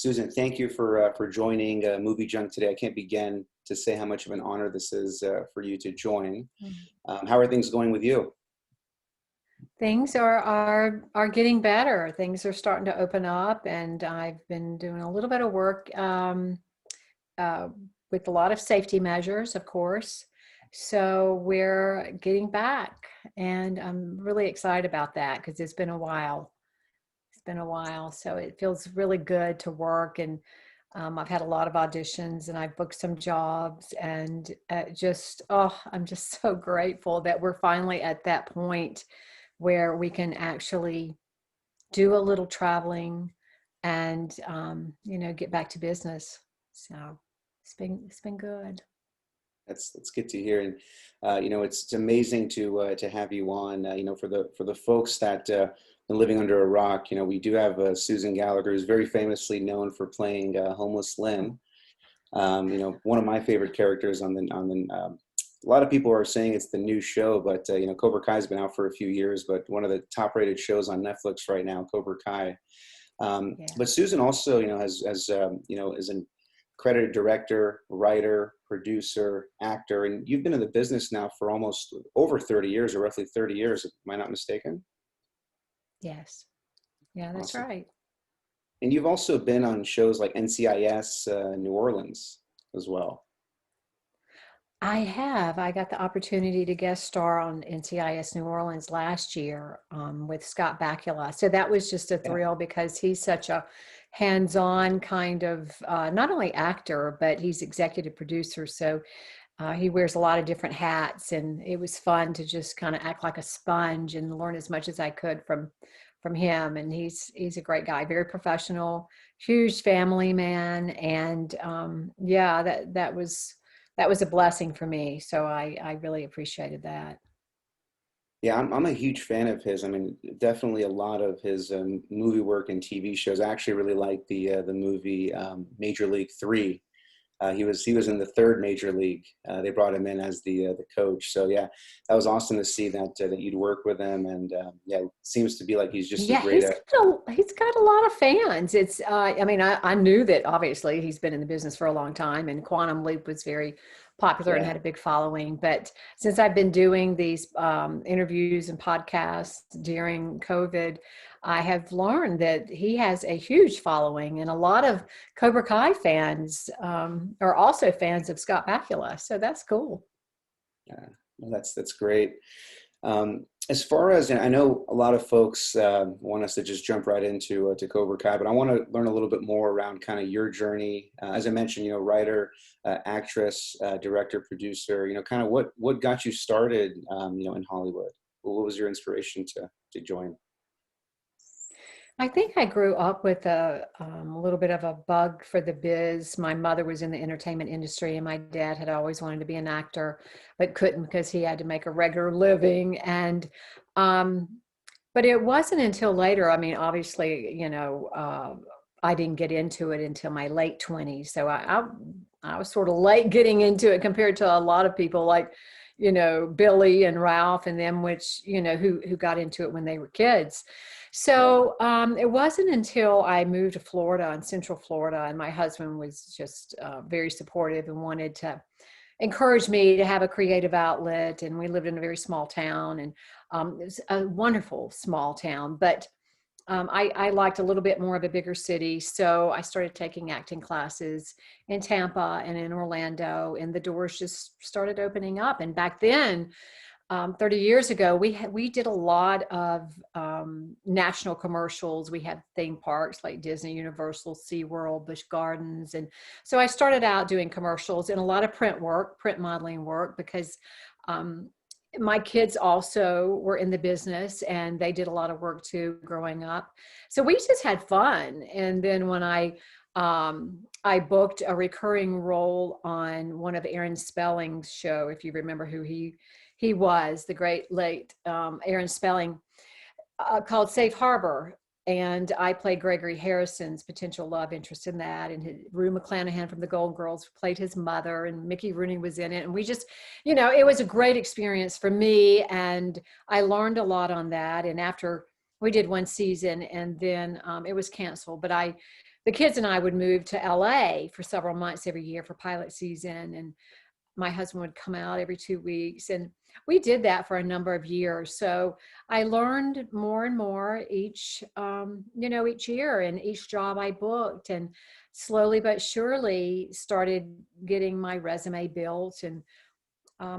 Susan, thank you for joining MovieJunk today. I can't begin to say how much of an honor this is for you to join. How are things going with you? Things are getting better. Things are starting to open up, and I've been doing a little bit of work uh, with a lot of safety measures, of course. So we're getting back, and I'm really excited about that because it's been a while. It's been a while, so it feels really good to work. And I've had a lot of auditions, and I've booked some jobs, and I'm just so grateful that we're finally at that point where we can actually do a little traveling and get back to business. So it's been good. That's good to hear, and it's amazing to have you on. For the folks that been living under a rock, we do have Susan Gallagher, who's very famously known for playing Homeless Lynn. One of my favorite characters on the. A lot of people are saying it's the new show, but Cobra Kai's been out for a few years, but one of the top-rated shows on Netflix right now, Cobra Kai. Yeah. But Susan also, has is an credited director, writer, producer, actor, and you've been in the business now for almost over 30 years, or roughly 30 years. Am I not mistaken? Yes. Yeah, that's Awesome. right. And you've also been on shows like NCIS New Orleans as well. I have. I got the opportunity to guest star on NCIS New Orleans last year with Scott Bakula. So that was just a Yeah. thrill because he's such a hands-on kind of not only actor, but he's executive producer. So he wears a lot of different hats, and it was fun to just kind of act like a sponge and learn as much as I could from him. And he's a great guy, very professional, huge family man, and yeah, that was a blessing for me. So I really appreciated that. Yeah, I'm a huge fan of his. I mean, definitely a lot of his movie work and TV shows. I actually really like the movie Major League 3. He was in the third Major League. They brought him in as the coach. So yeah, that was awesome to see that you'd work with him. And yeah, it seems to be like he's just a Yeah, great. he's got a lot of fans. It's I mean, I knew that obviously he's been in the business for a long time, and Quantum Leap was very popular and Yeah. had a big following. But since I've been doing these interviews and podcasts during COVID, I have learned that he has a huge following, and a lot of Cobra Kai fans are also fans of Scott Bakula. So that's cool. Yeah, well, that's great. As far as, and I know a lot of folks want us to just jump right into to Cobra Kai, but I want to learn a little bit more around kind of your journey. As I mentioned, writer, actress, director, producer. Kind of what got you started, in Hollywood. What was your inspiration to join? I think I grew up with a little bit of a bug for the biz. My mother was in the entertainment industry, and my dad had always wanted to be an actor, but couldn't because he had to make a regular living. And um, but it wasn't until later. I mean, obviously, I didn't get into it until my late 20s. So I was sort of late getting into it compared to a lot of people like, Billy and Ralph and them, which, who got into it when they were kids. Right. So it wasn't until I moved to Florida, in Central Florida, and my husband was just very supportive and wanted to encourage me to have a creative outlet. And we lived in a very small town, and it was a wonderful small town, but I liked a little bit more of a bigger city. So I started taking acting classes in Tampa and in Orlando, and the doors just started opening up. And back then, 30 years ago, we did a lot of national commercials. We had theme parks like Disney, Universal, SeaWorld, Busch Gardens. And so I started out doing commercials and a lot of print modeling work, because um, my kids also were in the business and they did a lot of work too growing up. So we just had fun. And then when I booked a recurring role on one of Aaron Spelling's show, if you remember who he was, the great late Aaron Spelling, called Safe Harbor. And I played Gregory Harrison's potential love interest in that. And Rue McClanahan from the Golden Girls played his mother, and Mickey Rooney was in it. And we just, it was a great experience for me. And I learned a lot on that. And after we did one season, and then it was canceled, but I the kids and I would move to LA for several months every year for pilot season. And my husband would come out every 2 weeks, and we did that for a number of years. So I learned more and more each each year and each job I booked, and slowly but surely started getting my resume built, and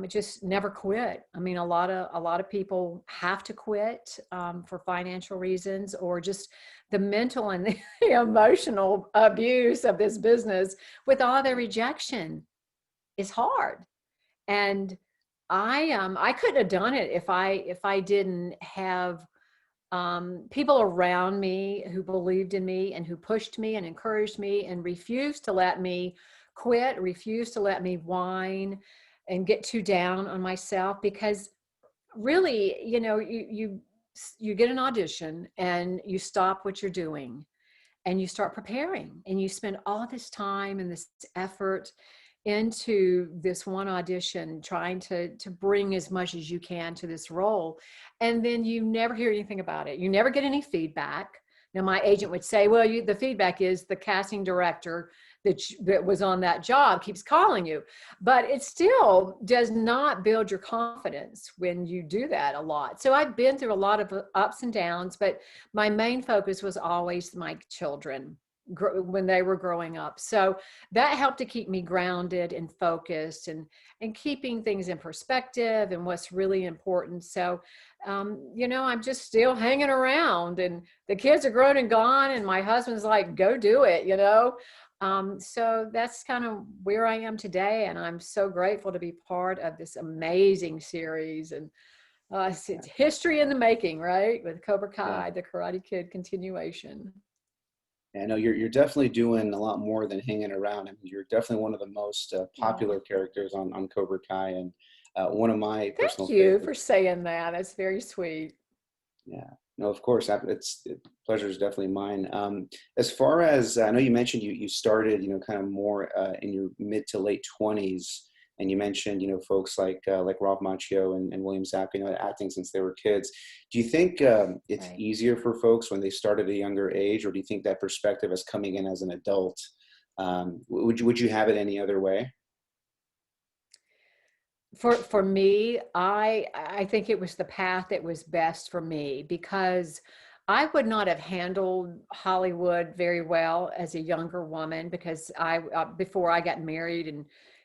it just never quit. I mean, a lot of people have to quit for financial reasons, or just the mental and the emotional abuse of this business with all the rejection is hard. And I couldn't have done it if I didn't have people around me who believed in me and who pushed me and encouraged me and refused to let me quit, refused to let me whine and get too down on myself. Because really, you get an audition and you stop what you're doing and you start preparing, and you spend all this time and this effort into this one audition, trying to bring as much as you can to this role, and then you never hear anything about it. You never get any feedback. Now, my agent would say, well, the feedback is the casting director that was on that job keeps calling you. But it still does not build your confidence when you do that a lot. So I've been through a lot of ups and downs, but my main focus was always my children when they were growing up. So that helped to keep me grounded and focused, and keeping things in perspective and what's really important. So I'm just still hanging around, and the kids are grown and gone, and my husband's like, go do it. So that's kind of where I am today, and I'm so grateful to be part of this amazing series. And it's history in the making, right? With Cobra Kai, the Karate Kid continuation. I know you're definitely doing a lot more than hanging around. I mean, you're definitely one of the most popular characters on Cobra Kai, and one of my personal Thank you favorites. for saying that. That's very sweet. Yeah, no, of course, pleasure is definitely mine. As far as I know, you mentioned you started, kind of more in your mid to late 20s, and you mentioned, folks like Rob Macchio and William Zapka, acting since they were kids. Do you think it's Right. easier for folks when they start at a younger age, or do you think that perspective is coming in as an adult? Would you have it any other way? For me, I think it was the path that was best for me, because I would not have handled Hollywood very well as a younger woman, because I before I got married, and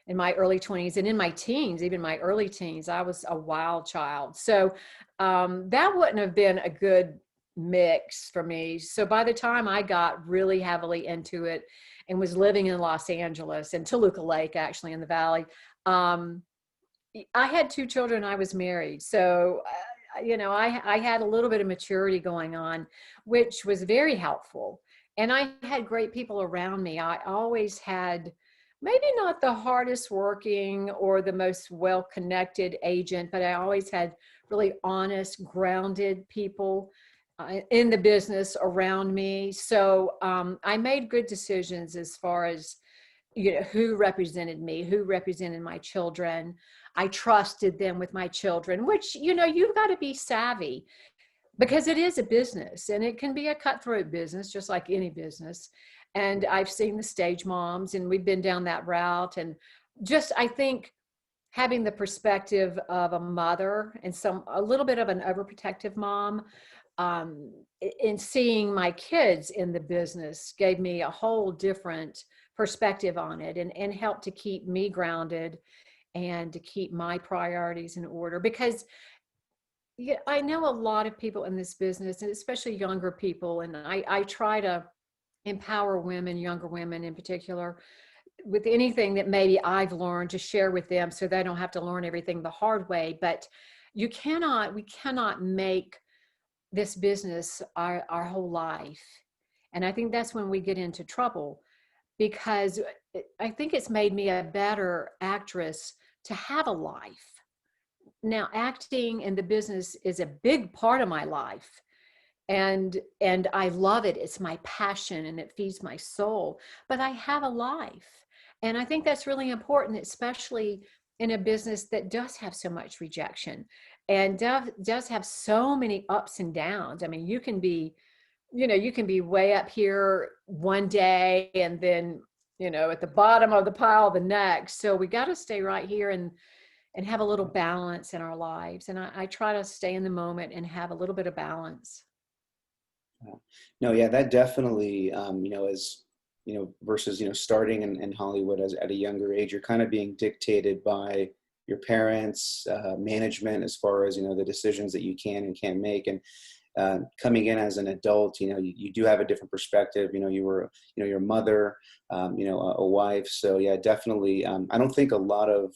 in my early 20s and in my teens, even my early teens, I was a wild child. So that wouldn't have been a good mix for me. So by the time I got really heavily into it and was living in Los Angeles and Toluca Lake, actually in the Valley, um, I had two children. I was married. So, I had a little bit of maturity going on, which was very helpful. And I had great people around me. I always had maybe not the hardest working or the most well connected agent, but I always had really honest, grounded people in the business around me. So I made good decisions as far as who represented me, who represented my children. I trusted them with my children, which, you've got to be savvy, because it is a business, and it can be a cutthroat business, just like any business. And I've seen the stage moms, and we've been down that route. And just, I think, having the perspective of a mother and a little bit of an overprotective mom, in seeing my kids in the business, gave me a whole different perspective on it, and helped to keep me grounded and to keep my priorities in order. Because I know a lot of people in this business, and especially younger people, and I try to empower women, younger women in particular, with anything that maybe I've learned, to share with them so they don't have to learn everything the hard way. But we cannot make this business our whole life. And I think that's when we get into trouble, because I think it's made me a better actress to have a life. Now, acting and the business is a big part of my life, and I love it. It's my passion, and it feeds my soul. But I have a life, and I think that's really important, especially in a business that does have so much rejection, and does have so many ups and downs. I mean, you can be you can be way up here one day and then, at the bottom of the pile the next. So we got to stay right here and have a little balance in our lives. And I try to stay in the moment and have a little bit of balance. No, yeah, that definitely, as versus starting in Hollywood at a younger age, you're kind of being dictated by your parents, management, as far as the decisions that you can and can't make. And coming in as an adult, you do have a different perspective. You were your mother, a wife. So yeah, definitely. I don't think a lot of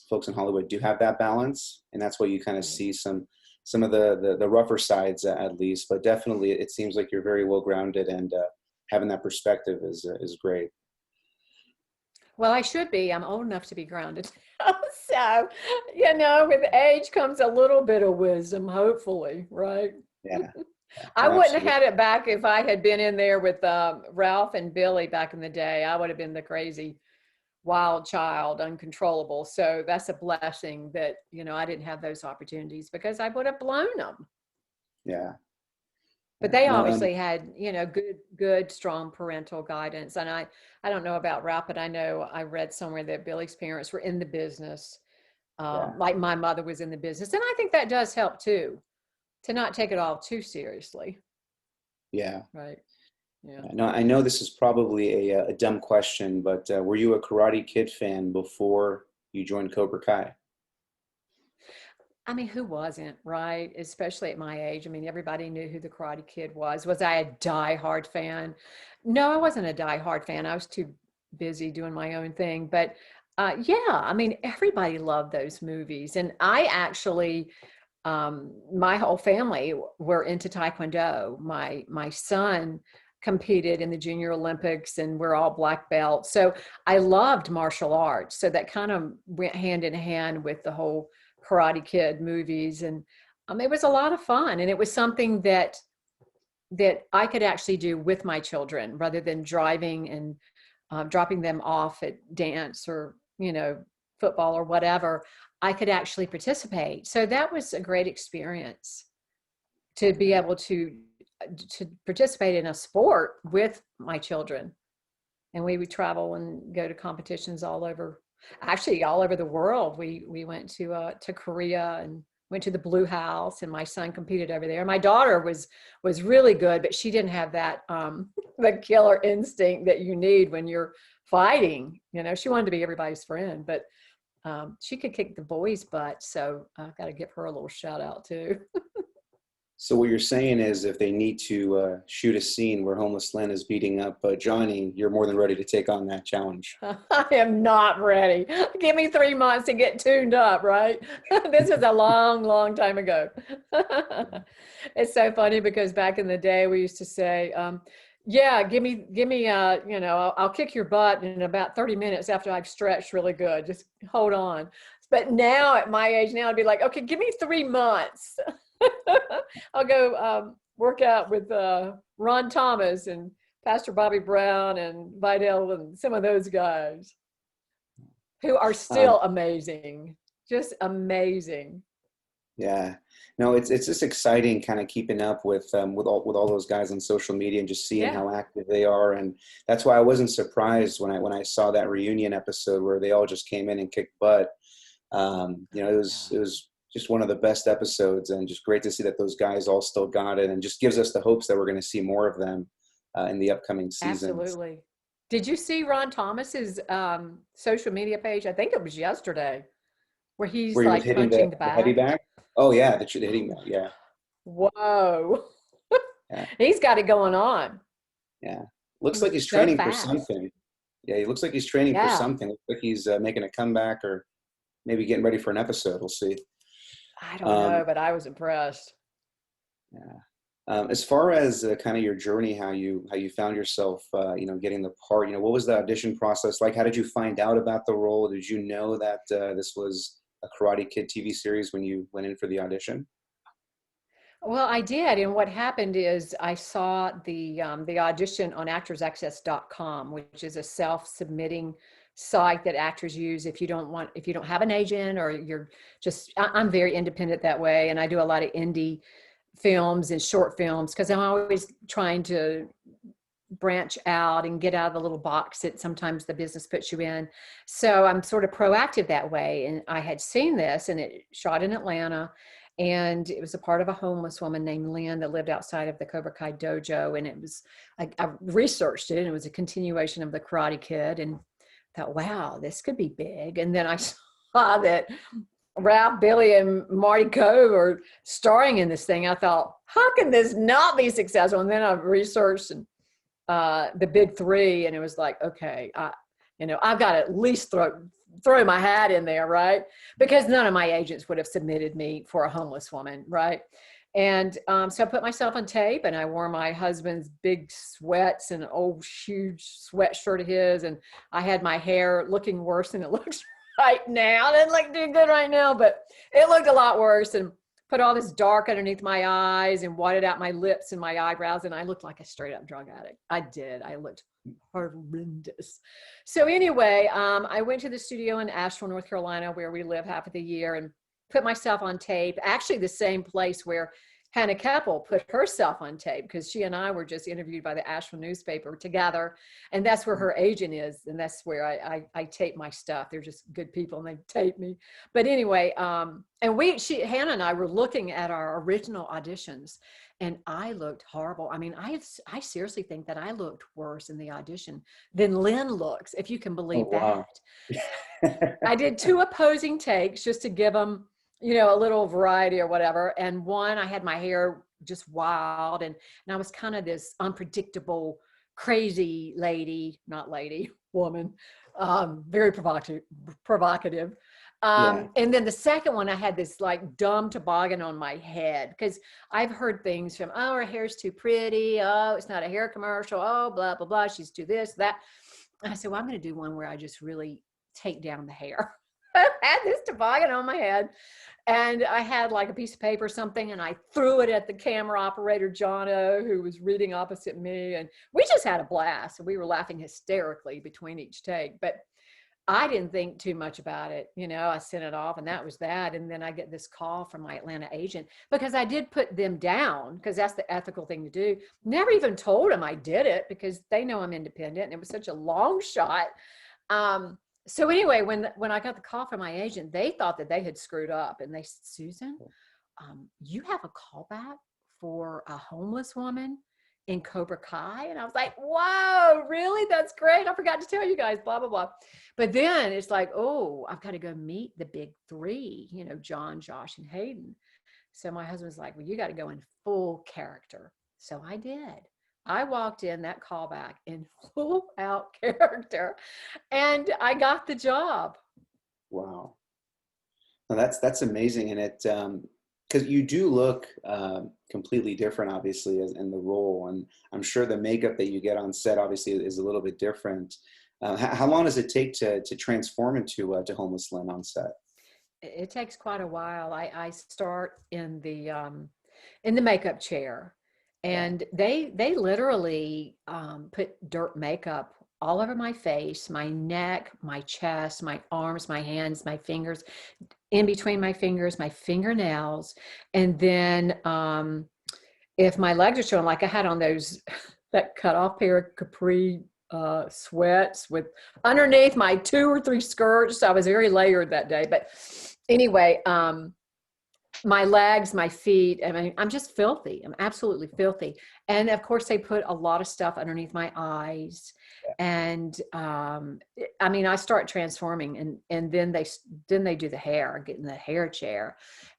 folks in Hollywood do have that balance, and that's why you kind of see some of the rougher sides, at least. But definitely, it seems like you're very well grounded, and having that perspective is great. Well, I should be. I'm old enough to be grounded. So, with age comes a little bit of wisdom, hopefully, right? Yeah, I no, wouldn't have absolutely. had it back if I had been in there with Ralph and Billy back in the day. I would have been the crazy wild child, uncontrollable. So that's a blessing that, I didn't have those opportunities because I would have blown them. Yeah, But yeah. they No, obviously had, good, strong parental guidance. And I don't know about Ralph, but I know I read somewhere that Billy's parents were in the business, yeah, like my mother was in the business. And I think that does help too, to not take it all too seriously. yeah. Right. Yeah. No, I know this is probably a dumb question, but were you a Karate Kid fan before you joined Cobra Kai? I mean, who wasn't, right? Especially at my age. I mean, everybody knew who the Karate Kid was. Was I a diehard fan? No, I wasn't a diehard fan. I was too busy doing my own thing. But yeah, I mean, everybody loved those movies. And I actually, my whole family were into Taekwondo. My son competed in the Junior Olympics, and we're all black belts. So I loved martial arts. So that kind of went hand in hand with the whole Karate Kid movies. And it was a lot of fun. And it was something that I could actually do with my children rather than driving and dropping them off at dance or, football or whatever. I could actually participate. So that was a great experience to be able to participate in a sport with my children. And we would travel and go to competitions actually all over the world. We went to Korea and went to the Blue House, and my son competed over there. My daughter was really good, but she didn't have that the killer instinct that you need when you're fighting. She wanted to be everybody's friend, but she could kick the boys' butt. So I've got to give her a little shout out too. So what you're saying is, if they need to shoot a scene where Homeless Lynn is beating up Johnny, you're more than ready to take on that challenge. I am not ready. Give me 3 months to get tuned up, right? This is a long, long time ago. It's so funny because back in the day we used to say, yeah, give me, I'll kick your butt in about 30 minutes after I've stretched really good. Just hold on. But now at my age now, I'd be like, okay, give me 3 months. I'll go work out with Ron Thomas and Pastor Bobby Brown and Vidal and some of those guys who are Um, still amazing, just amazing. yeah, no, it's just exciting, kind of keeping up with all those guys on social media and just seeing Yeah, how active they are. And that's why I wasn't surprised when I saw that reunion episode where they all just came in and kicked butt. It was just one of the best episodes, and just great to see that those guys all still got it, and just gives us the hopes that we're going to see more of them in the upcoming seasons. absolutely. Did you see Ron Thomas's social media page? I think it was yesterday, where he's Where he was like hitting the, punching the the heavy bag. bag. Oh yeah, the hitting bag. Yeah, Whoa, yeah, he's got it going on. yeah. Looks like He's he's so training for fast. something. Yeah, he looks like he's training for Yeah, something. Looks like he's making a comeback, or maybe getting ready for an episode. We'll see. I don't know, Um, but I was impressed. yeah. As far as kind of your journey, how you found yourself, getting the part. What was the audition process like? How did you find out about the role? Did you know that this was a Karate Kid TV series when you went in for the audition? Well, I did, and what happened is I saw the audition on actorsaccess.com, which is a self-submitting site that actors use if you don't have an agent or you're just I'm very independent that way, and I do a lot of indie films and short films, because I'm always trying to branch out and get out of the little box that sometimes the business puts you in. So I'm sort of proactive that way. And I had seen this, and it shot in Atlanta, and it was a part of a homeless woman named Lynn that lived outside of the Cobra Kai dojo. And it was, I researched it, and it was a continuation of the Karate Kid, and thought, wow, this could be big. And then I saw that Ralph, Billy, and Marty Cove are starring in this thing. I thought, how can this not be successful? And then I researched and the big three, and it was like, okay, I've got to at least throw my hat in there, right? Because none of my agents would have submitted me for a homeless woman, right? And so I put myself on tape, and I wore my husband's big sweats and an old huge sweatshirt of his, and I had my hair looking worse than it looks right now. It didn't look too good right now, but it looked a lot worse, and put all this dark underneath my eyes and whited out my lips and my eyebrows, and I looked like a straight up drug addict. I did. I looked horrendous. So anyway, I went to the studio in Asheville, North Carolina, where we live half of the year, and put myself on tape. Actually, the same place where Hannah Keppel put herself on tape, because she and I were just interviewed by the Asheville newspaper together. And that's where her agent is. And that's where I tape my stuff. They're just good people, and they tape me. But anyway, and Hannah and I were looking at our original auditions, and I looked horrible. I mean, I seriously think that I looked worse in the audition than Lynn looks, if you can believe wow. that. I did 2 opposing takes just to give them, a little variety or whatever. And one, I had my hair just wild, and I was kind of this unpredictable, crazy woman, very provocative. And then the second one, I had this like dumb toboggan on my head, because I've heard things from, oh, her hair's too pretty. Oh, it's not a hair commercial. Oh, blah, blah, blah. She's too this, that. And I said, well, I'm going to do one where I just really take down the hair. I had this toboggan on my head, and I had like a piece of paper or something, and I threw it at the camera operator, Jonny, who was reading opposite me. And we just had a blast, and we were laughing hysterically between each take. But I didn't think too much about it. I sent it off, and that was that. And then I get this call from my Atlanta agent, because I did put them down, because that's the ethical thing to do. Never even told them I did it, because they know I'm independent, and it was such a long shot. So anyway, when I got the call from my agent, they thought that they had screwed up, and they said, Susan, you have a callback for a homeless woman in Cobra Kai. And I was like, whoa, really? That's great. I forgot to tell you guys, blah, blah, blah. But then it's like, oh, I've got to go meet the big three, John, Josh, and Hayden. So my husband was like, well, you got to go in full character. So I did. I walked in that callback in full out character, and I got the job. Wow. Well, that's amazing. And it, because you do look completely different, obviously, in the role. And I'm sure the makeup that you get on set, obviously, is a little bit different. How long does it take to transform into to Homeless Lynn on set? It takes quite a while. I start in the makeup chair. And they literally put dirt makeup all over my face, my neck, my chest, my arms, my hands, my fingers, in between my fingers, my fingernails. And then if my legs are showing, like I had on that cut off pair of capri sweats with underneath my 2 or 3 skirts. I was very layered that day. But anyway, my legs, my feet, I mean, I'm just filthy. I'm absolutely filthy. And of course they put a lot of stuff underneath my eyes. And I mean, I start transforming, and then they do the hair, get in the hair chair.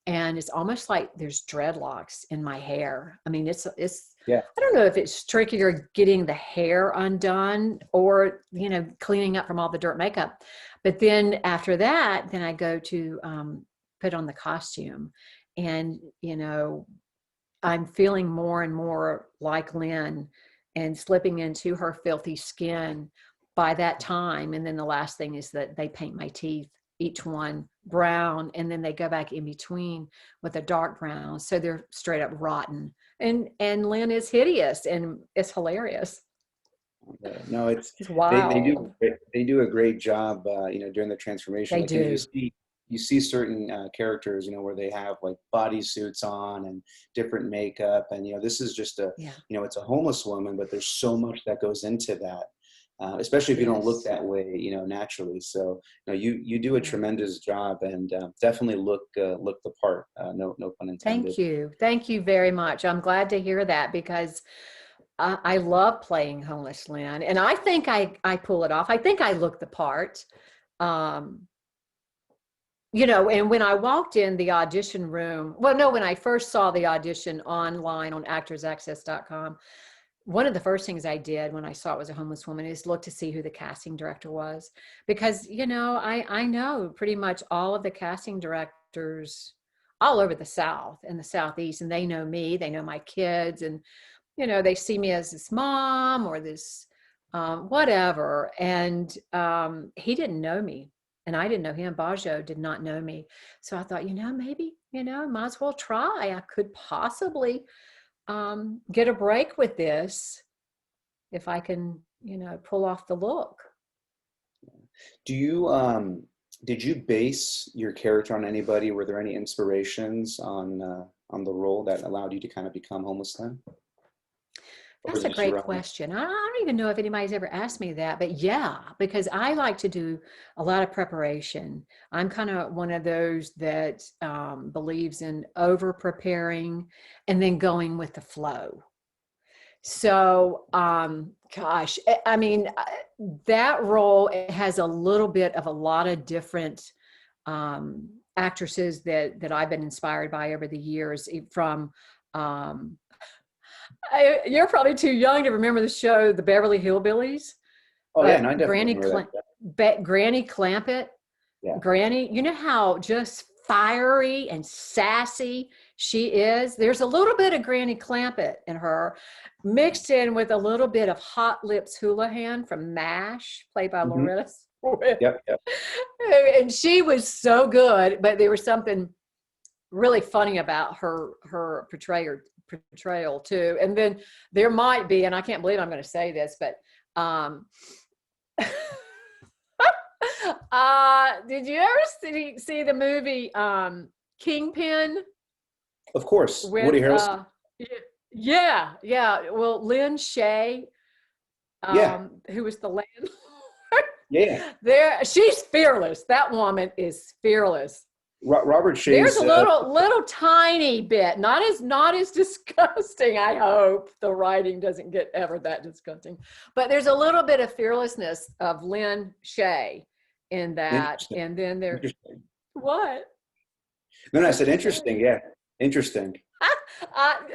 And it's almost like there's dreadlocks in my hair. I mean, it's I don't know if it's trickier getting the hair undone or, cleaning up from all the dirt makeup. But then after that, then I go to put on the costume, and I'm feeling more and more like Lynn and slipping into her filthy skin by that time. And then the last thing is that they paint my teeth, each one brown, and then they go back in between with a dark brown, so they're straight up rotten. And Lynn is hideous, and it's hilarious. No, it's wild. they do a great job, during the transformation. They do. you see certain characters, where they have like bodysuits on and different makeup, and this is just Yeah. it's a homeless woman, but there's so much that goes into that, especially if you don't look Yes. that way, naturally. So you do a Right. tremendous job, and definitely look the part. No pun intended. Thank you. Thank you very much. I'm glad to hear that because I love playing Homeless Lynn, and I think I pull it off. I think I look the part. Um, and when I walked in the audition room, well, no, when I first saw the audition online on actorsaccess.com, one of the first things I did when I saw it was a homeless woman is look to see who the casting director was. Because, I know pretty much all of the casting directors all over the South and the Southeast, and they know me, they know my kids, and, they see me as this mom or this whatever. And he didn't know me. And I didn't know him. Bajo did not know me. So I thought, maybe, might as well try. I could possibly get a break with this if I can, pull off the look. Do you did you base your character on anybody? Were there any inspirations on the role that allowed you to kind of become Homeless Lynn? Or was That's a it just great your own? question. I don't even know if anybody's ever asked me that, but yeah, because I like to do a lot of preparation. I'm kind of one of those that believes in over preparing and then going with the flow. So, gosh, I mean, that role has a little bit of a lot of different actresses that I've been inspired by over the years. From you're probably too young to remember the show, The Beverly Hillbillies, Oh yeah, no, but I definitely remember that. Granny Clampett. Yeah. Granny, you know how just fiery and sassy she is? There's a little bit of Granny Clampett in her, mixed in with a little bit of Hot Lips Houlihan from MASH, played by Hmm. Loretta Swit. Yep. Yep. And she was so good, but there was something really funny about her portrayal too. And then there might be, and I can't believe I'm going to say this, but did you ever see the movie Kingpin Of course, with Woody Harrelson. yeah, well, Lynn Shay, Yeah. who was the landlord Yeah. there, she's fearless. That woman is fearless. Robert There's a Shaye's. little tiny bit, not as disgusting. I hope the writing doesn't get ever that disgusting, but there's a little bit of fearlessness of Lynn Shay in that. Interesting. And then there, Interesting. what? No, no, I What'd said you say? interesting. Yeah. Interesting.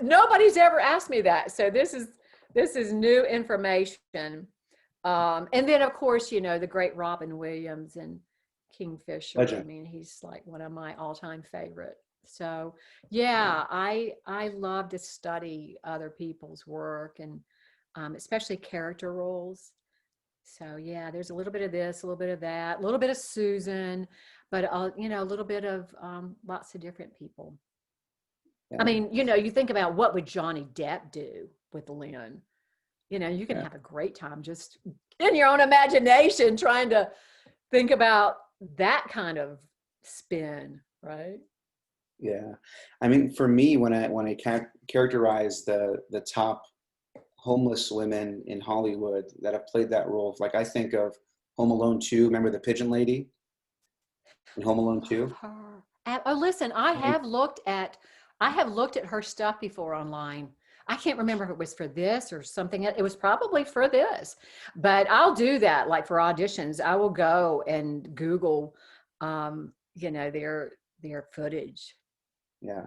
Nobody's ever asked me that, so this is new information. And then of course, the great Robin Williams and Kingfisher. I Legend. mean, he's like one of my all-time favorite. So yeah, I love to study other people's work, and especially character roles. So yeah, there's a little bit of this, a little bit of that, a little bit of Susan, but a little bit of lots of different people. I Yeah. mean, you think about what would Johnny Depp do with Lynn? You can Yeah. have a great time just in your own imagination trying to think about that kind of spin, right? Yeah. I mean, for me, when I characterize the top homeless women in Hollywood that have played that role, like I think of Home Alone 2. Remember the pigeon lady in Home Alone Love 2? her. Oh, listen, I have looked at her stuff before online. I can't remember if it was for this or something. It was probably for this, but I'll do that. Like for auditions, I will go and Google, their footage. Yeah.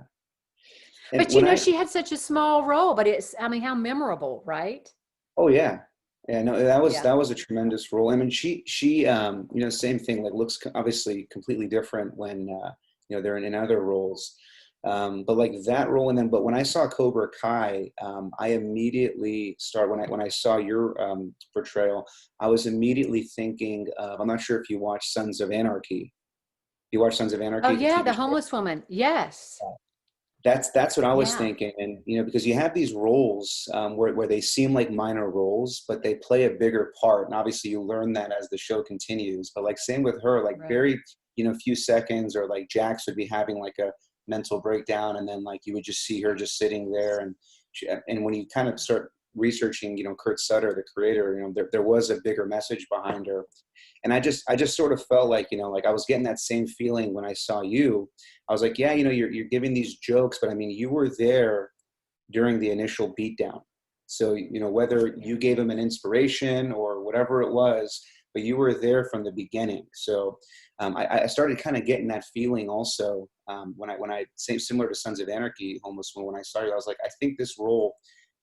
And But when I she had such a small role, but I mean, how memorable, right? Oh yeah. Yeah, no, Yeah. that was a tremendous role. I mean, she same thing, like looks obviously completely different when they're in other roles. But like that role, and then but when I saw Cobra Kai, I immediately start when I saw your portrayal, I was immediately thinking of, I'm not sure if you watch Sons of Anarchy. You watch Sons of Oh Anarchy, the yeah, TV the show? homeless woman. Yes. That's what I was Yeah. thinking, and because you have these roles where they seem like minor roles, but they play a bigger part, and obviously you learn that as the show continues. But like same with her, like Right. very a few seconds, or like Jax would be having like a mental breakdown, and then like you would just see her just sitting there, and when you kind of start researching, Kurt Sutter, the creator, there was a bigger message behind her. And I just sort of felt like, like I was getting that same feeling when I saw you. I was like, yeah, you're giving these jokes, but I mean, you were there during the initial beatdown. So, whether you gave him an inspiration or whatever it was, but you were there from the beginning. So I started kind of getting that feeling also when I say, similar to Sons of Anarchy, Homeless Lynn, when I started, I was like, I think this role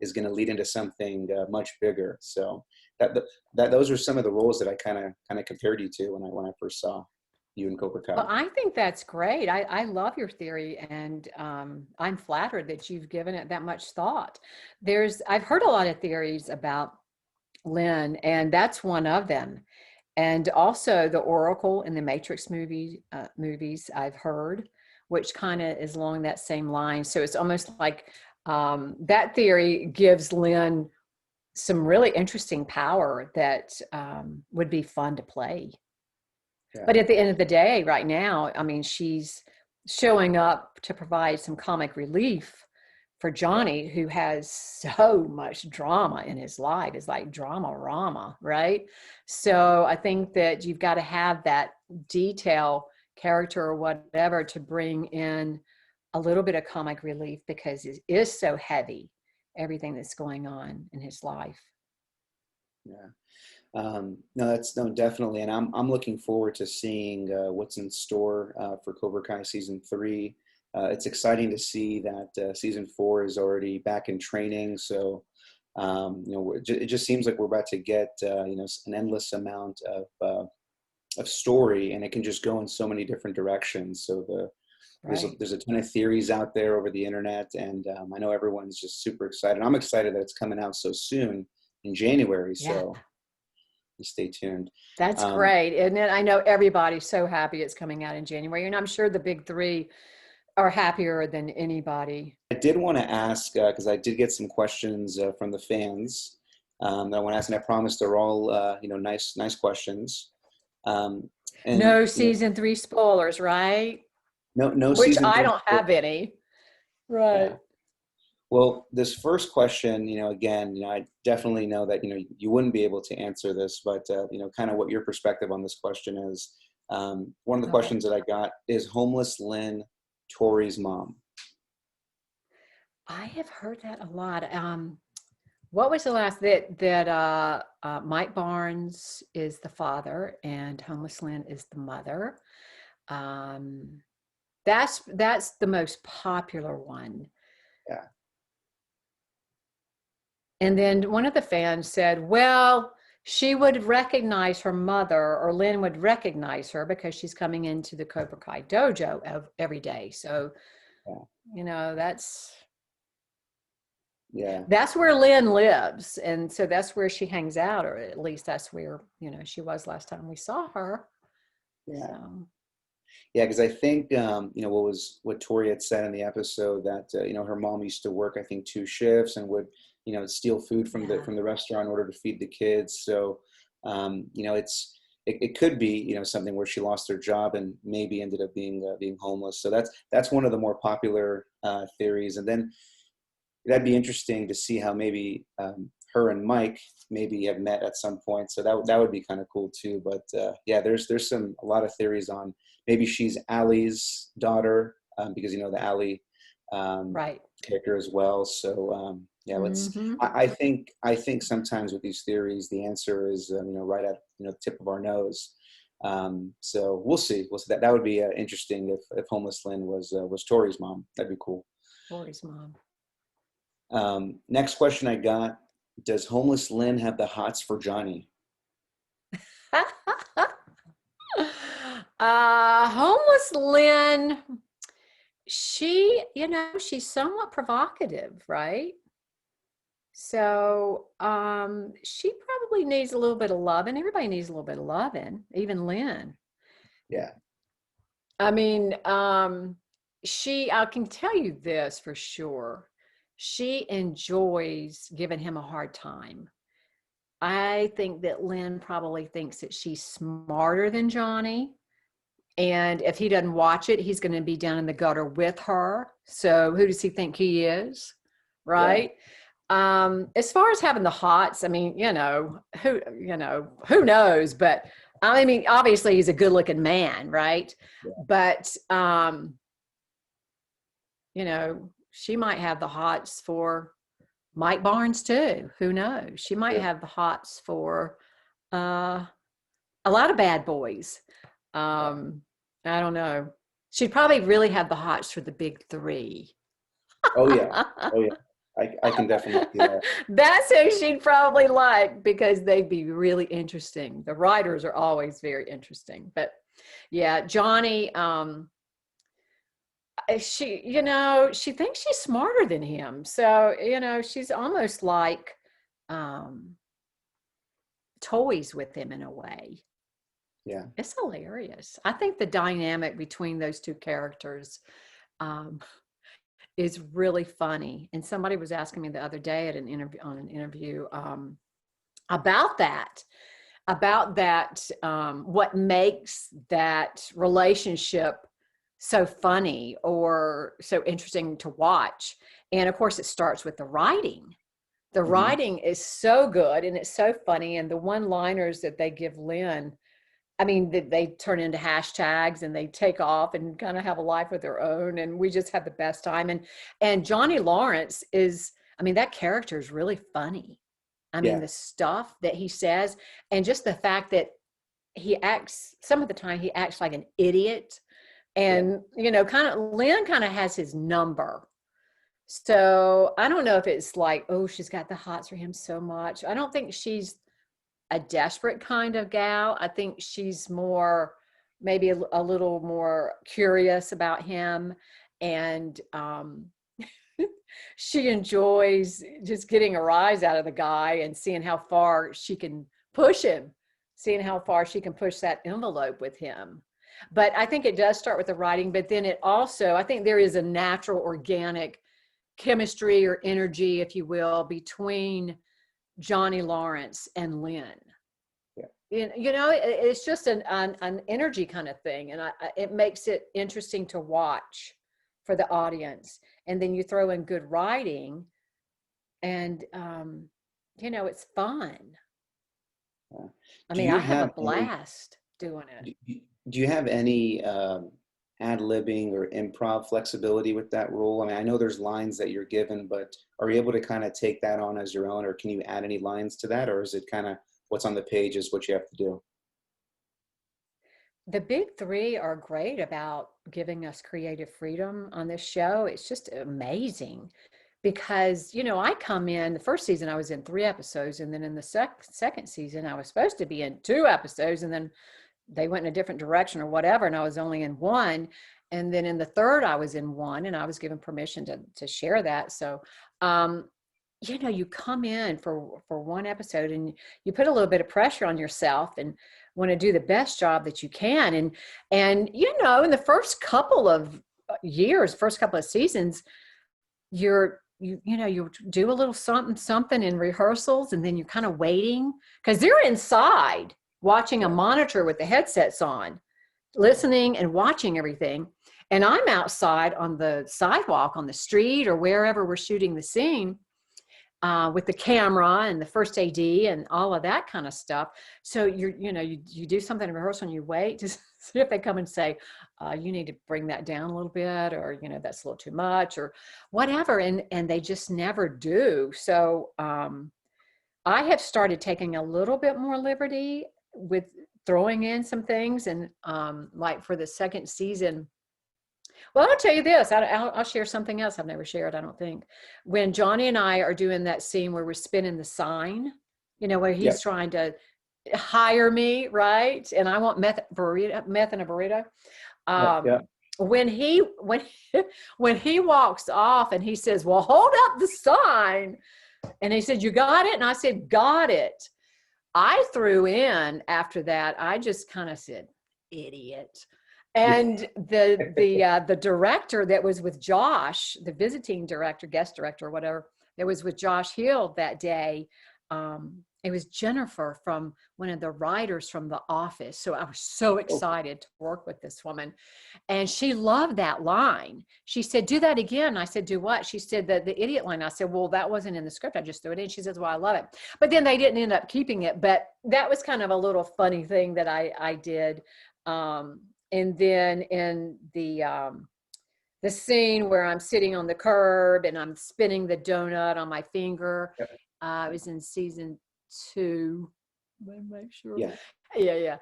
is going to lead into something much bigger. So those are some of the roles that I kind of compared you to when I first saw you in Cobra Kai. Well, I think that's great. I love your theory, and I'm flattered that you've given it that much thought. I've heard a lot of theories about Lynn, and that's one of them. And also the Oracle in the Matrix movies I've heard, which kind of is along that same line. So it's almost like that theory gives Lynn some really interesting power that would be fun to play. Yeah. But at the end of the day, right now, I mean, she's showing up to provide some comic relief for Jonny, who has so much drama in his life. It's like drama, right? So I think that you've got to have that detail character or whatever to bring in a little bit of comic relief, because it is so heavy, everything that's going on in his life. Yeah. No, definitely. And I'm looking forward to seeing what's in store for Cobra Kai season 3. It's exciting to see that season 4 is already back in training. So, it just seems like we're about to get, an endless amount of story, and it can just go in so many different directions. So there's a ton of theories out there over the internet, and I know everyone's just super excited. I'm excited that it's coming out so soon in January. So stay tuned. That's great. And then I know everybody's so happy it's coming out in January, and I'm sure the big three are happier than anybody. I did want to ask, because I did get some questions from the fans that I want to ask, and I promise they're all, nice questions. And no season 3 spoilers, right? No Which season 3. I don't have any. Right. Yeah. Well, this first question, again, I definitely know that, you wouldn't be able to answer this, but, kind of what your perspective on this question is. One of the questions that I got is Homeless Lynn Tori's mom? I have heard that a lot. What was the last that Mike Barnes is the father and Homeless Lynn is the mother? That's the most popular one. Yeah. And then one of the fans said, well, she would recognize her mother, or Lynn would recognize her, because she's coming into the Cobra Kai dojo every day. So, that's where Lynn lives. And so that's where she hangs out, or at least that's where, she was last time we saw her. Yeah. So. Yeah, because I think, what Tori had said in the episode, that, her mom used to work, I think, 2 shifts, and would, steal food from the restaurant in order to feed the kids. So, it could be, something where she lost her job and maybe ended up being homeless. So that's one of the more popular theories. And then that'd be interesting to see how maybe her and Mike maybe have met at some point. So that would be kind of cool too. But there's a lot of theories on maybe she's Allie's daughter, because the Allie character as well. So I think sometimes with these theories the answer is right at the tip of our nose. So we'll see. That would be interesting if Homeless Lynn was Tori's mom. That'd be cool. Tori's mom. Next question I got: does Homeless Lynn have the hots for Jonny? Homeless Lynn, she's somewhat provocative, right? So she probably needs a little bit of loving. Everybody needs a little bit of loving, even Lynn. Yeah. I mean, I can tell you this for sure. She enjoys giving him a hard time. I think that Lynn probably thinks that she's smarter than Jonny, And if he doesn't watch it, he's going to be down in the gutter with her. So who does he think he is? Yeah. Right. As far as having the hots, I mean, who knows, but I mean, obviously he's a good looking man, right? Yeah. But, she might have the hots for Mike Barnes too. Who knows? She might Sure. have the hots for, a lot of bad boys. Yeah. I don't know. She'd probably really have the hots for the big three. Oh yeah. Oh yeah. I can definitely see that. That's who she'd probably like because they'd be really interesting. The writers are always very interesting. But yeah, Jonny, she thinks she's smarter than him. So, she's almost like um, toys with him in a way. Yeah. It's hilarious. I think the dynamic between those two characters um, is really funny. And somebody was asking me the other day at an interview about that, what makes that relationship so funny or so interesting to watch. And of course, it starts with the writing. The Hmm. writing is so good and it's so funny. And the one-liners that they give Lynn, I mean, they turn into hashtags and they take off and kind of have a life of their own. And we just have the best time. And Johnny Lawrence is, I mean, that character is really funny. I mean, Yeah. the stuff that he says and just the fact that some of the time he acts like an idiot. Yeah. And, Lynn kind of has his number. So I don't know if it's like, oh, she's got the hots for him so much. I don't think she's a desperate kind of gal. I think she's more, maybe a little more curious about him. And she enjoys just getting a rise out of the guy and seeing how far she can push him, seeing how far she can push that envelope with him. But I think it does start with the writing, but then it also, I think there is a natural organic chemistry or energy, if you will, between Johnny Lawrence and Lynn. Yeah. It's just an energy kind of thing. And it makes it interesting to watch for the audience. And then you throw in good writing and, it's fun. Yeah. I Do mean, I you have a have any? blast doing it. Do you have any ad-libbing or improv flexibility with that role? I mean, I know there's lines that you're given, but are you able to kind of take that on as your own, or can you add any lines to that, or is it kind of what's on the page is what you have to do? The big three are great about giving us creative freedom on this show. It's just amazing because, I come in the first season, I was in 3 episodes. And then in the second season, I was supposed to be in 2 episodes. And then they went in a different direction or whatever. And I was only in one. And then in the third, I was in one and I was given permission to share that. So, you come in for one episode and you put a little bit of pressure on yourself and want to do the best job that you can. And in the first couple of years, first couple of seasons, you do a little something in rehearsals, and then you're kind of waiting because they're inside watching a Yeah. monitor with the headsets on, listening and watching everything. And I'm outside on the sidewalk, on the street, or wherever we're shooting the scene, with the camera and the first AD and all of that kind of stuff. So you do something in rehearsal and you wait to see if they come and say, you need to bring that down a little bit, or, that's a little too much or whatever. And they just never do. So I have started taking a little bit more liberty with throwing in some things. And like for the second season, well, I'll tell you this. I'll share something else I've never shared, I don't think. When Johnny and I are doing that scene where we're spinning the sign, where he's Yep. trying to hire me, right? And I want meth in a burrito. Yep. Yep. When he when he walks off and he says, "Well, hold up the sign," and he said, "You got it?" And I said, "Got it." I threw in after that. I just kind of said, "Idiot." Yeah. And the director that was with Josh, the visiting director, guest director, or whatever, that was with Josh Hill that day, it was Jennifer, from one of the writers from The Office. So I was so Oh, excited to work with this woman. And she loved that line. She said, do that again. I said, do what? She said, the idiot line. I said, well, that wasn't in the script. I just threw it in. She says, well, I love it. But then they didn't end up keeping it. But that was kind of a little funny thing that I did. And then in the scene where I'm sitting on the curb and I'm spinning the donut on my finger, yep. it was in season 2. Let me make sure. Yeah. Yeah.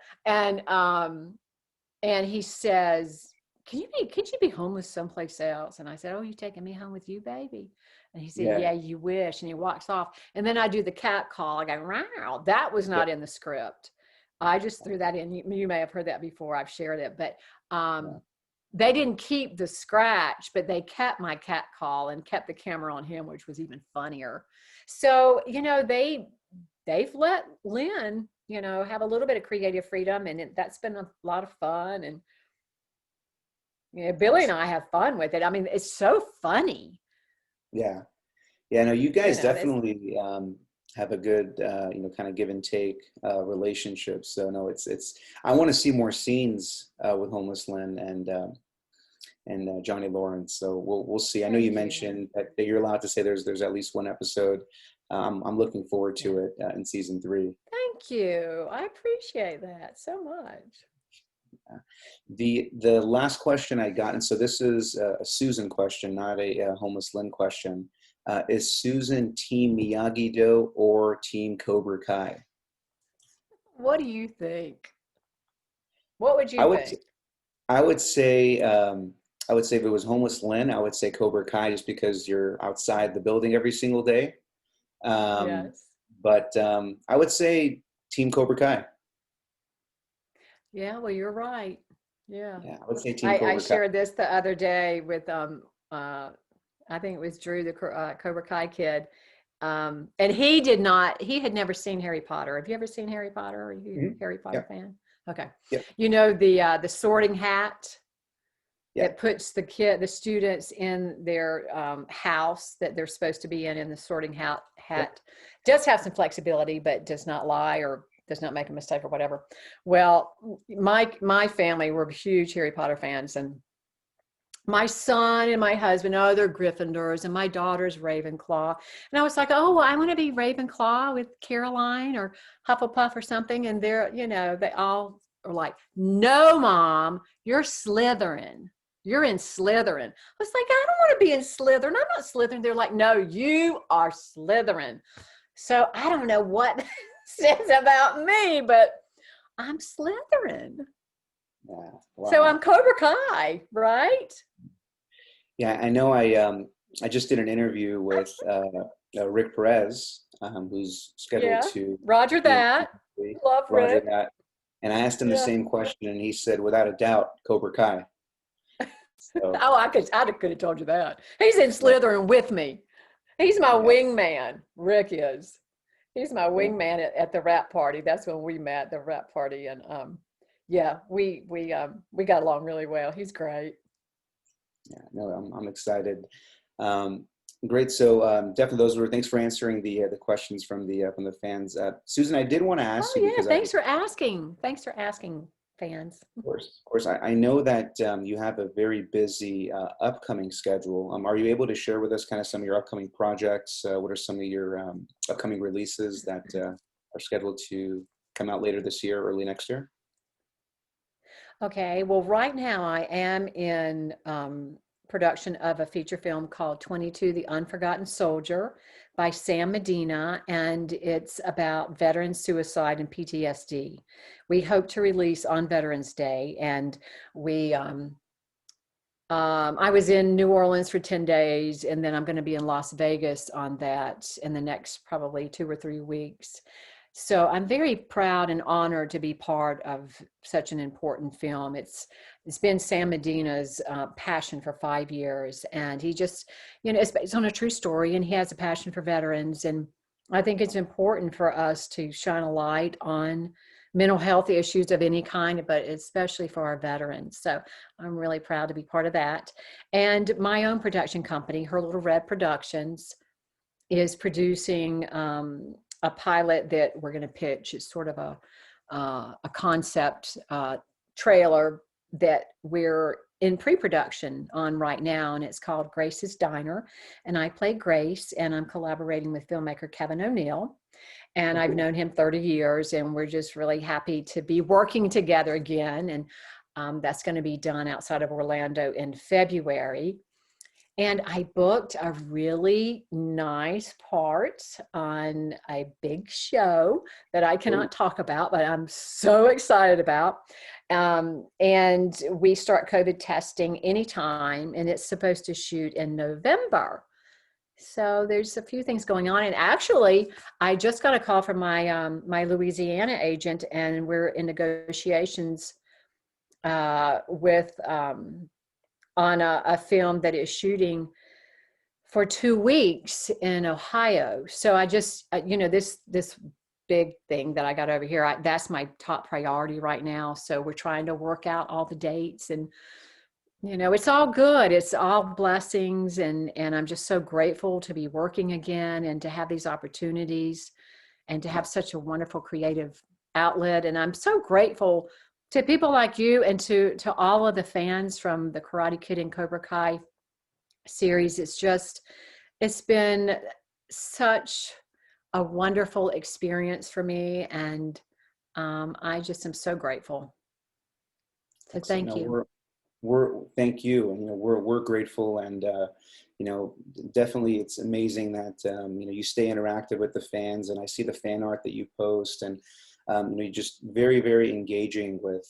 And he says, could you be homeless someplace else? And I said, oh, you taking me home with you, baby? And he said, Yeah. yeah, you wish. And he walks off. And then I do the cat call. I go, wow, that was not Yep. in the script. I just threw that in. You may have heard that before. I've shared it, but Yeah. they didn't keep the scratch, but they kept my cat call and kept the camera on him, which was even funnier. So, they've let Lynn, have a little bit of creative freedom, and that's been a lot of fun. And Billy and I have fun with it. I mean, it's so funny. Yeah. Yeah. No, you guys That's, definitely have a good, kind of give and take relationship. So no, I want to see more scenes with Homeless Lynn and Johnny Lawrence. So we'll see. I know you thank you. mentioned that you're allowed to say there's at least one episode. I'm looking forward to it in season 3. Thank you. I appreciate that so much. The last question I got, and so this is a Susan question, not a Homeless Lynn question. Is Susan Team Miyagi-Do or Team Cobra Kai? What do you think? What would I you would think? I would say I would say if it was Homeless Lynn, I would say Cobra Kai just because you're outside the building every single day. Um, Yes. but I would say Team Cobra Kai. Yeah, well, you're right. Yeah. Yeah, I would say Team I Cobra Kai. shared this the other day with I think it was Drew, the Cobra Kai kid. And he had never seen Harry Potter. Have you ever seen Harry Potter? Are you Mhm. a Harry Potter Yep. fan? Okay. Yep. The sorting hat Yeah. that puts the students in their house that they're supposed to be in the sorting Yep. hat does have some flexibility, but does not lie or does not make a mistake or whatever. Well, my family were huge Harry Potter fans, and my son and my husband, oh, they're Gryffindors, and my daughter's Ravenclaw. And I was like, oh, well, I want to be Ravenclaw with Caroline or Hufflepuff or something. And they all are like, no, Mom, you're Slytherin. You're in Slytherin. I was like, I don't want to be in Slytherin. I'm not Slytherin. They're like, no, you are Slytherin. So I don't know what that says about me, but I'm Slytherin. Yeah. So I'm Wow. Cobra Kai, right? Yeah, I know. I just did an interview with Rick Perez, who's scheduled Yeah. to Roger be in that. season 3. Love Roger Rick. that. And I asked him the Yeah. same question, and he said, without a doubt, Cobra Kai. So, Oh, I could have told you that. He's in yeah, Slytherin with me. He's my yeah, wingman. Rick is. He's my yeah, wingman at the rap party. That's when we met, the rap party, and yeah, we got along really well. He's great. yeah. No, I'm excited. Um, Great. So definitely, thanks for answering the questions from the fans. Susan, I did want to ask you Oh yeah, because thanks for asking. Thanks for asking, fans. Of course, I know that you have a very busy upcoming schedule. Are you able to share with us kind of some of your upcoming projects? What are some of your upcoming releases that are scheduled to come out later this year, early next year? Okay, well, right now I am in production of a feature film called 22, The Unforgotten Soldier by Sam Medina, and it's about veteran suicide and PTSD. We hope to release on Veterans Day, and I was in New Orleans for 10 days, and then I'm going to be in Las Vegas on that in the next probably 2 or 3 weeks. So I'm very proud and honored to be part of such an important film. It's been Sam Medina's passion for 5 years, and he just, it's based on a true story, and he has a passion for veterans. And I think it's important for us to shine a light on mental health issues of any kind, but especially for our veterans. So I'm really proud to be part of that. And my own production company, Her Little Red Productions, is producing a pilot that we're going to pitch. It's sort of a concept trailer that we're in pre-production on right now, and it's called Grace's Diner. And I play Grace, and I'm collaborating with filmmaker Kevin O'Neill. And I've known him 30 years, and we're just really happy to be working together again. And that's going to be done outside of Orlando in February. And I booked a really nice part on a big show that I cannot talk about, but I'm so excited about. And we start COVID testing anytime, and it's supposed to shoot in November. So there's a few things going on. And actually, I just got a call from my Louisiana agent, and we're in negotiations with on a film that is shooting for 2 weeks in Ohio. So I just, this big thing that I got over here, that's my top priority right now. So we're trying to work out all the dates, and it's all good. It's all blessings. And I'm just so grateful to be working again and to have these opportunities and to have such a wonderful creative outlet. And I'm so grateful to people like you and to all of the fans from the Karate Kid and Cobra Kai series. It's been such a wonderful experience for me. And I just am so grateful. So thank you. Thank you. And, we're grateful, and, definitely it's amazing that, you stay interactive with the fans, and I see the fan art that you post, and, you're just very, very engaging with,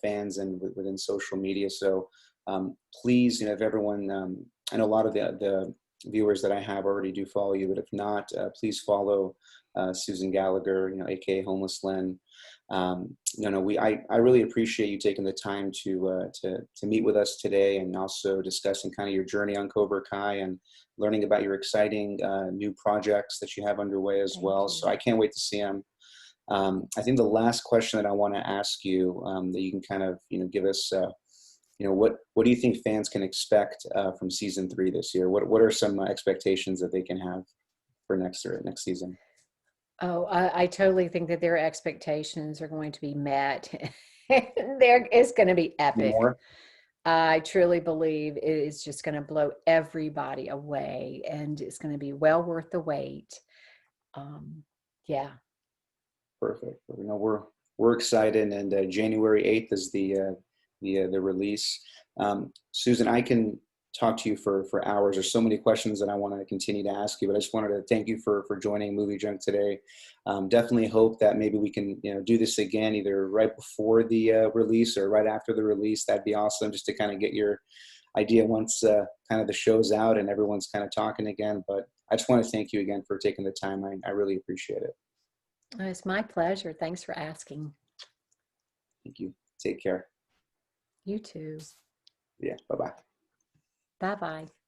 fans and within social media. So please, if everyone, I know a lot of the viewers that I have already do follow you, but if not, please follow Susan Gallagher, AKA Homeless Lynn. I really appreciate you taking the time to meet with us today, and also discussing kind of your journey on Cobra Kai and learning about your exciting new projects that you have underway as well. So I can't wait to see them. I think the last question that I want to ask you, that you can kind of give us, what do you think fans can expect from season 3 this year? What are some expectations that they can have for next season? Oh, I totally think that their expectations are going to be met. It's going to be epic. More? I truly believe it is just going to blow everybody away, and it's going to be well worth the wait. Yeah. Perfect. We're excited, and January 8th is the release. Susan, I can talk to you for hours. There's so many questions that I want to continue to ask you, but I just wanted to thank you for joining MovieJunk today. Definitely hope that maybe we can do this again, either right before the release or right after the release. That'd be awesome, just to kind of get your idea once kind of the show's out and everyone's kind of talking again. But I just want to thank you again for taking the time. I really appreciate it. It's my pleasure. Thanks for asking. Thank you. Take care. You too. Yeah. Bye-bye. Bye-bye.